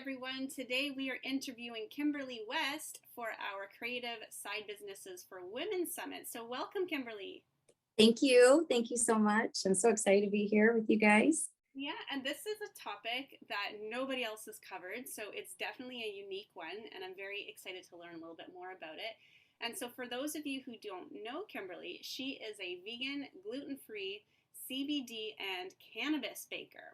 everyone. Today we are interviewing Kimberly West for our Creative Side Businesses for Women Summit. So welcome, Kimberly. Thank you. Thank you so much. I'm so excited to be here with you guys. Yeah, and this is a topic that nobody else has covered, so it's definitely a unique one, and I'm very excited to learn a little bit more about it. And so for those of you who don't know Kimberly, she is a vegan, gluten-free, CBD, and cannabis baker.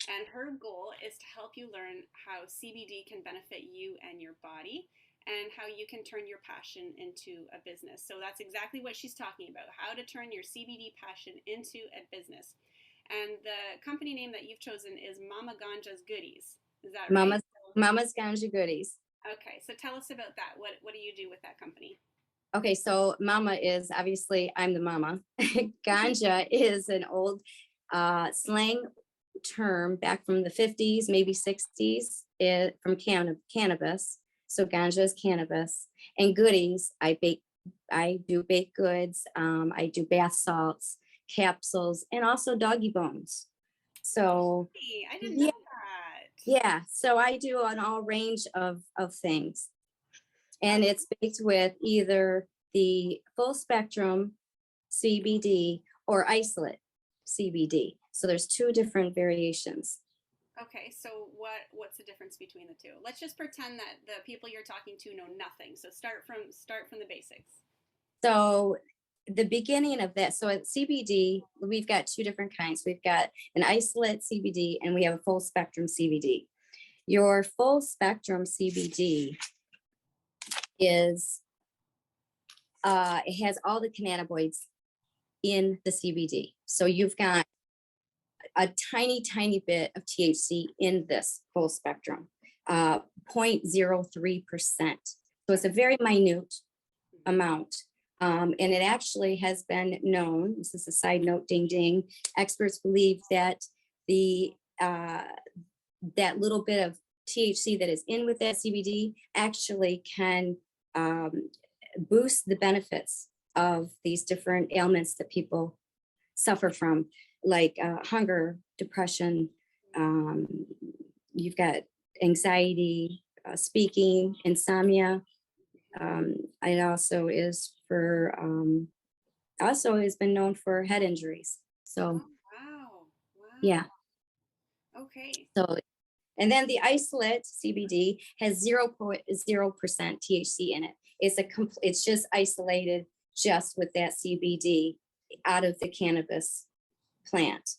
And her goal is to help you learn how CBD can benefit you and your body and how you can turn your passion into a business. So that's exactly what she's talking about, how to turn your CBD passion into a business. And the company name that you've chosen is Mama Ganja's Goodies. Is that right? Mama's Ganja Goodies. Okay, so tell us about that. What do you do with that company? Okay, so Mama is obviously I'm the mama. Ganja is an old slang term back from the 50s, maybe 60s, from cannabis. So Ganja is cannabis, and goodies. I do baked goods. I do bath salts, capsules, and also doggy bones. So Hey, I didn't know that. Yeah, so I do an all range of things, and it's baked with either the full spectrum CBD or isolate CBD. So there's two different variations. Okay, so what's the difference between the two? Let's just pretend that the people you're talking to know nothing. So start from the basics. So the beginning of that, so at CBD, we've got two different kinds. We've got an isolate CBD and we have a full spectrum CBD. Your full spectrum CBD is it has all the cannabinoids in the CBD. So you've got a tiny bit of THC in this full spectrum, 0.03%. So it's a very minute amount. And it actually has been known, this is a side note, ding ding, experts believe that that little bit of THC that is in with that CBD actually can boost the benefits of these different ailments that people suffer from, like hunger, depression, you've got anxiety, speaking, insomnia. It also is for, also has been known for head injuries. So, wow. Yeah. Okay. So, and then the isolate CBD has 0.0% THC in it. It's just isolated just with that CBD out of the cannabis plant.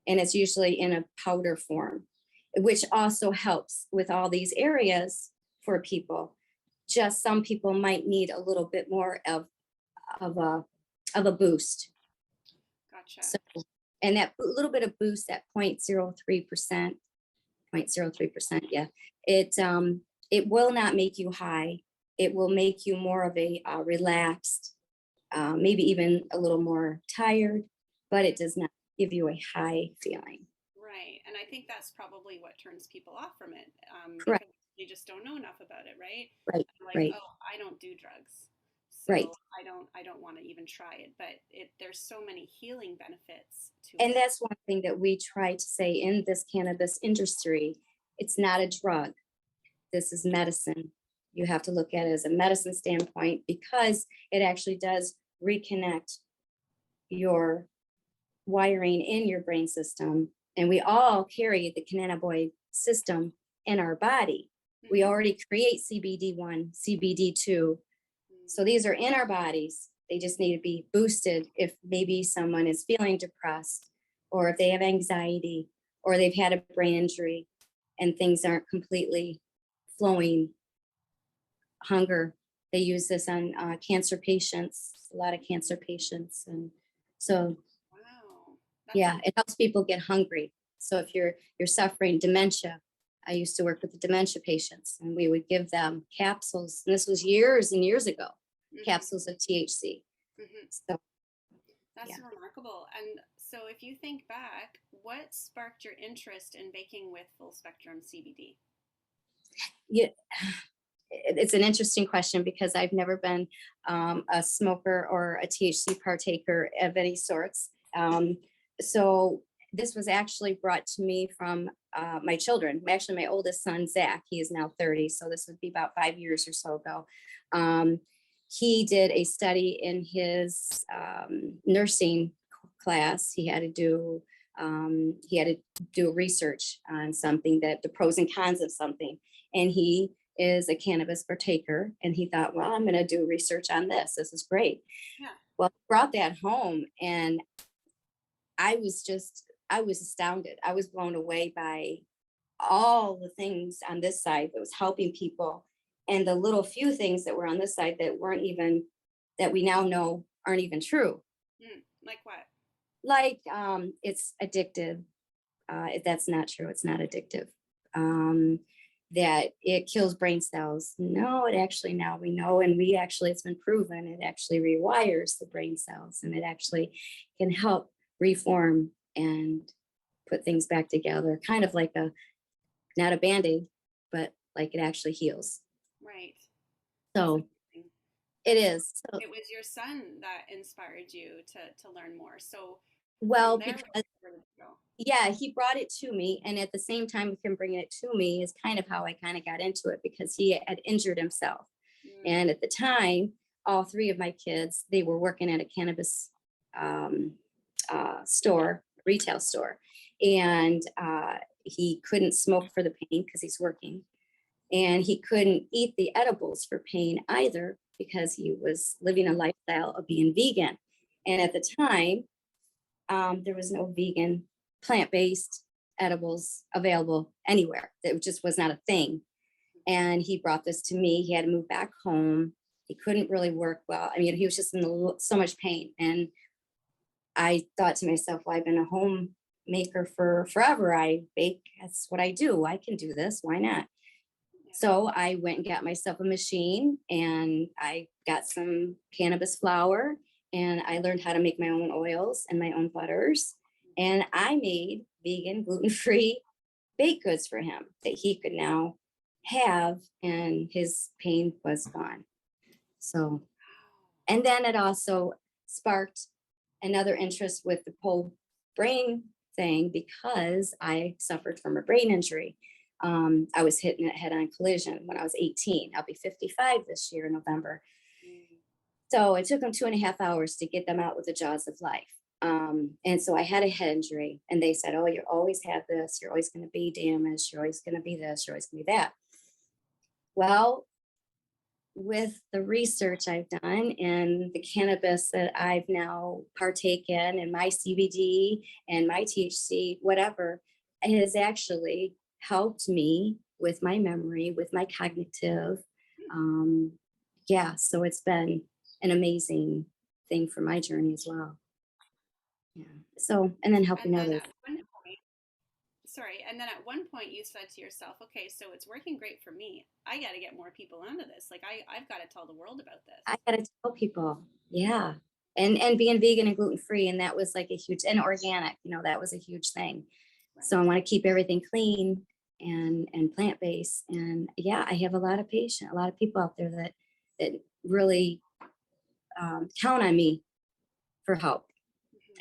And it's usually in a powder form, which also helps with all these areas for people. Just some people might need a little bit more of a boost. Gotcha. So, and that little bit of boost, that 0.03%, yeah, it will not make you high. It will make you more of a relaxed, maybe even a little more tired, but it does not give you a high feeling. Right, and I think that's probably what turns people off from it. Correct. Because they just don't know enough about it, right? Right. Like, right. oh, I don't do drugs, so right. I don't want to even try it. But there's so many healing benefits to and it. And that's one thing that we try to say in this cannabis industry. It's not a drug. This is medicine. You have to look at it as a medicine standpoint because it actually does reconnect your wiring in your brain system. And we all carry the cannabinoid system in our body. Mm-hmm. We already create CBD1, CBD2. Mm-hmm. So these are in our bodies. They just need to be boosted if maybe someone is feeling depressed, or if they have anxiety, or they've had a brain injury and things aren't completely flowing. Hunger. They use this on cancer patients, a lot of cancer patients. And so, wow. Yeah, it helps people get hungry. So if you're suffering dementia, I used to work with the dementia patients, and we would give them capsules. And this was years and years ago, mm-hmm. capsules of THC. Mm-hmm. So that's remarkable. And so if you think back, what sparked your interest in baking with full spectrum CBD? Yeah. It's an interesting question because I've never been a smoker or a THC partaker of any sorts. So this was actually brought to me from my children. Actually, my oldest son, Zach, he is now 30. So this would be about 5 years or so ago. Um, he did a study in his nursing class. He had to do research on something, that the pros and cons of something. And he is a cannabis partaker. And he thought, well, I'm going to do research on this. This is great. Yeah. Well, I brought that home, and I was astounded. I was blown away by all the things on this side that was helping people, and the little few things that were on this side that weren't even, that we now know aren't even true. Like what? Like it's addictive. That's not true. It's not addictive. Um, that it kills brain cells. No, it actually, now we know, and it's been proven, it actually rewires the brain cells, and it actually can help reform and put things back together, kind of like not a band-aid, but like it actually heals. Right. So it is. So, it was your son that inspired you to learn more. So well, there, because yeah, he brought it to me, and at the same time of him bringing it to me is kind of how I kind of got into it, because he had injured himself. And at the time, all three of my kids, they were working at a cannabis store, retail store, and he couldn't smoke for the pain because he's working, and he couldn't eat the edibles for pain either because he was living a lifestyle of being vegan. And at the time, there was no vegan, plant-based edibles available anywhere. It just was not a thing. And he brought this to me. He had to move back home. He couldn't really work well. I mean, he was just in so much pain. And I thought to myself, well, I've been a homemaker for forever. I bake. That's what I do. I can do this. Why not? So I went and got myself a machine, and I got some cannabis flour, and I learned how to make my own oils and my own butters. And I made vegan, gluten-free baked goods for him that he could now have, and his pain was gone. So, and then it also sparked another interest with the whole brain thing, because I suffered from a brain injury. I was hit in a head-on collision when I was 18. I'll be 55 this year in November. So it took them 2.5 hours to get them out with the jaws of life. And so I had a head injury, and they said, oh, you always have this. You're always going to be damaged. You're always going to be this. You're always going to be that. Well, with the research I've done and the cannabis that I've now partaken in, my CBD and my THC, whatever, it has actually helped me with my memory, with my cognitive. Yeah, so it's been an amazing thing for my journey as well. Yeah. So, and then helping others. And then at one point you said to yourself, okay, so it's working great for me. I got to get more people onto this. Like I've got to tell the world about this. I got to tell people. Yeah. And being vegan and gluten free. And that was like a huge, and organic, that was a huge thing. Right. So I want to keep everything clean and plant based. And yeah, I have a lot of people out there that really count on me for help,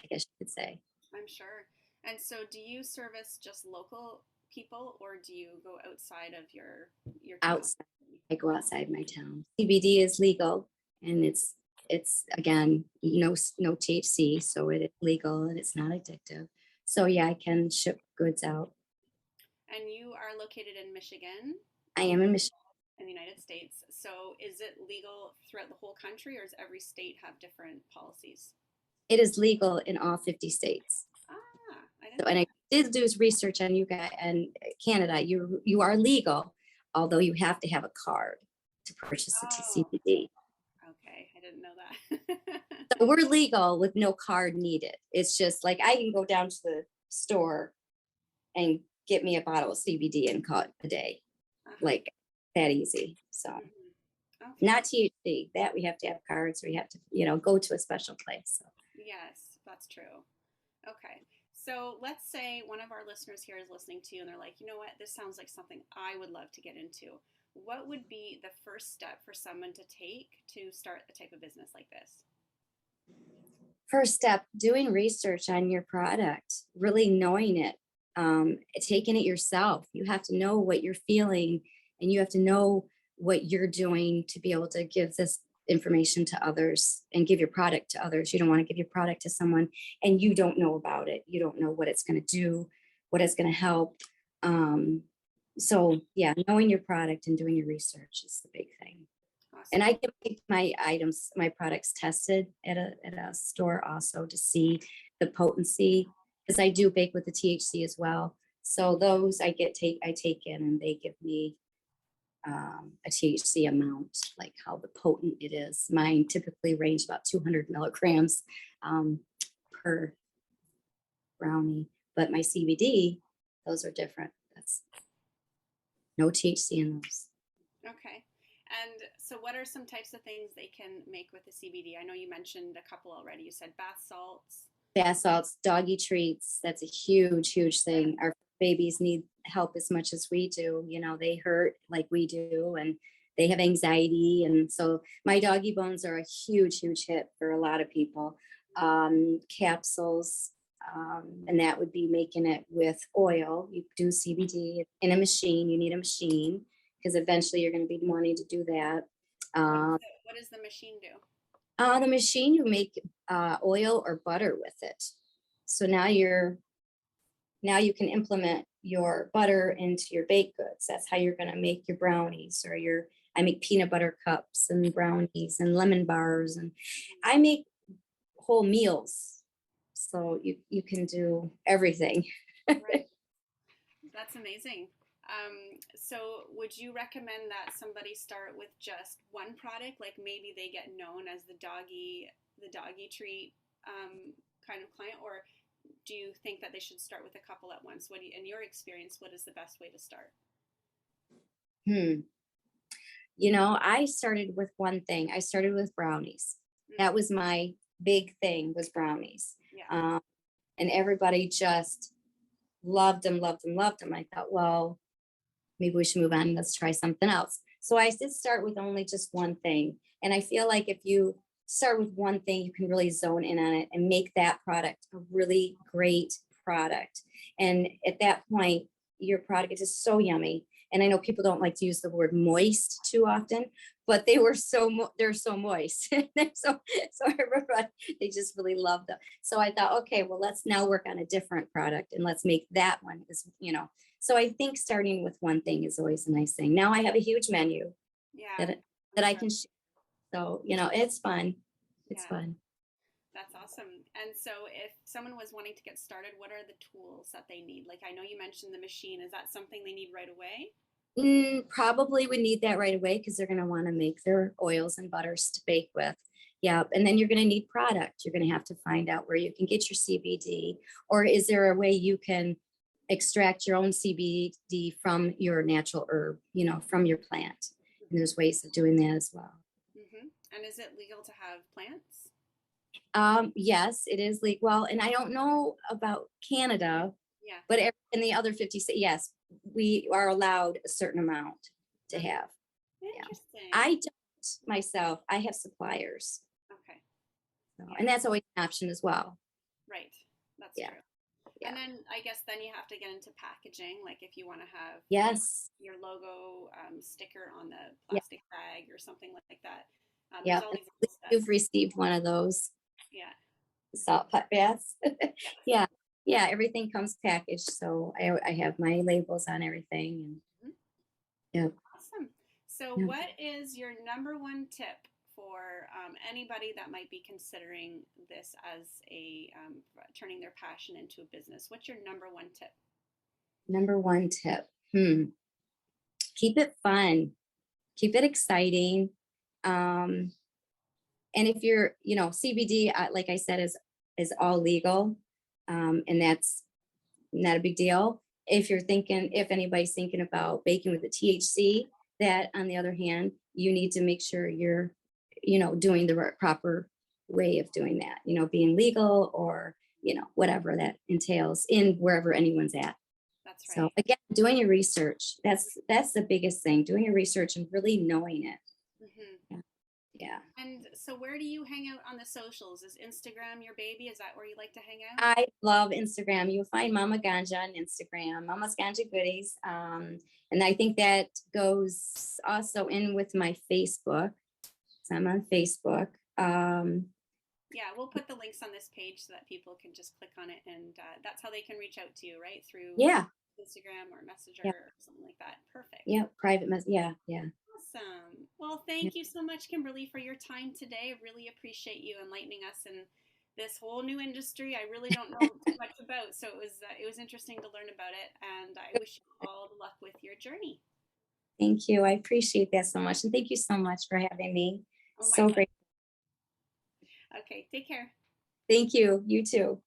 I guess you could say. I'm sure. And so do you service just local people, or do you go outside of your town? Outside. I go outside my town. CBD is legal, and it's again no THC, so it is legal and it's not addictive. So yeah, I can ship goods out. And you are located in Michigan? I am in Michigan. In the United States. So is it legal throughout the whole country, or does every state have different policies? It is legal in all 50 states. And I did do research on you guys and Canada. You are legal, although you have to have a card to purchase the CBD. Okay, I didn't know that. So we're legal with no card needed. It's just like I can go down to the store and get me a bottle of CBD and call it a day, like that easy. So not THC. That we have to have cards. We have to, go to a special place. So. Yes, that's true. Okay. So let's say one of our listeners here is listening to you and they're like, you know what, this sounds like something I would love to get into. What would be the first step for someone to take to start a type of business like this? First step, doing research on your product, really knowing it, taking it yourself. You have to know what you're feeling and you have to know what you're doing to be able to give this information to others and give your product to others. You don't want to give your product to someone and you don't know about it. You don't know what it's going to do, what it's going to help. Um, so yeah, knowing your product and doing your research is the big thing. And Awesome. I get my items, my products tested at a store also to see the potency, because I do bake with the THC as well. So those I take in and they give me a THC amount, like how the potent it is. Mine typically range about 200 milligrams per brownie, but my CBD, those are different. That's no THC in those. Okay. And so, what are some types of things they can make with the CBD? I know you mentioned a couple already. You said bath salts. Bath salts, doggy treats. That's a huge, huge thing. Our babies need help as much as we do. You know, they hurt like we do and they have anxiety. And so my doggy bones are a huge, huge hit for a lot of people. Capsules, and that would be making it with oil. You do CBD in a machine. You need a machine because eventually you're going to be wanting to do that. What does the machine do? The machine, you make oil or butter with it. So now you can implement your butter into your baked goods. That's how you're going to make your brownies or I make peanut butter cups and brownies and lemon bars, and I make whole meals. So you can do everything. Right. That's amazing. So, would you recommend that somebody start with just one product, like maybe they get known as the doggy treat kind of client, or do you think that they should start with a couple at once? In your experience, what is the best way to start? Hmm. I started with one thing. I started with brownies. Mm, That was my big thing, was brownies. yeah. Um, and everybody just loved them, loved them, loved them. I thought, well, maybe we should move on. Let's try something else. So I did start with only just one thing. And I feel like if you start with one thing, you can really zone in on it and make that product a really great product. And at that point, your product is just so yummy. And I know people don't like to use the word moist too often, but they're so moist. So everybody, they just really loved them. So I thought, okay, well, let's now work on a different product and let's make that one so I think starting with one thing is always a nice thing. Now I have a huge menu Yeah, that I'm that I sure. can share. So, it's fun. It's Yeah, fun. that's awesome. And so, if someone was wanting to get started, what are the tools that they need? Like, I know you mentioned the machine. Is that something they need right away? Probably would need that right away because they're going to want to make their oils and butters to bake with. Yeah. And then you're going to need product. You're going to have to find out where you can get your CBD, or is there a way you can extract your own CBD from your natural herb, from your plant. And there's ways of doing that as well. And is it legal to have plants? Yes, it is legal. Well, and I don't know about Canada, Yeah. but in the other 50 states, yes, we are allowed a certain amount to Okay. have. Yeah. Interesting. I don't myself, I have suppliers. Okay. So, Yeah. and that's always an option as well. Right. That's Yeah. true. Yeah. And then I guess then you have to get into packaging. Like if you want to have Yes. your logo sticker on the Yeah. plastic bag or something like that. There's Yeah. all these little You've steps. received one of those Yeah. salt pot baths. Yes. Yeah. Yeah. Everything comes packaged. So I have my labels on everything. Mhm. And Awesome. So, yeah. what is your number one tip for anybody that might be considering this as turning their passion into a business? What's your number one tip? Number one tip. Keep it fun. Keep it exciting. Um, and if CBD, like I said, is all legal, and that's not a big deal. If anybody's thinking about baking with the THC, that on the other hand, you need to make sure you're, doing the proper way of doing that. Being legal or whatever that entails in wherever anyone's at. That's So right. again, doing your research, that's the biggest thing, doing your research and really knowing it. Hmm. Yeah. Yeah. And so where do you hang out on the socials? Is Instagram your baby? Is that where you like to hang out? I love Instagram. You'll find Mama Ganja on Instagram, Mama's Ganja Goodies. And I think that goes also in with my Facebook. So I'm on Facebook. Yeah, we'll put the links on this page so that people can just click on it, and that's how they can reach out to you, right? Through Yeah, Instagram or Messenger yeah, or something like that. Perfect. yeah. Private mess. Yeah, yeah, Awesome. Well, yeah. thank you so much, Kimberly, for your time today. I really appreciate you enlightening us in this whole new industry. I really don't know too much about, so it was interesting to learn about it, and I wish you all the luck with your journey. Thank you. I appreciate that so much. And thank you so much for having me. Oh my So God. great. Okay, take care. Thank you. You too.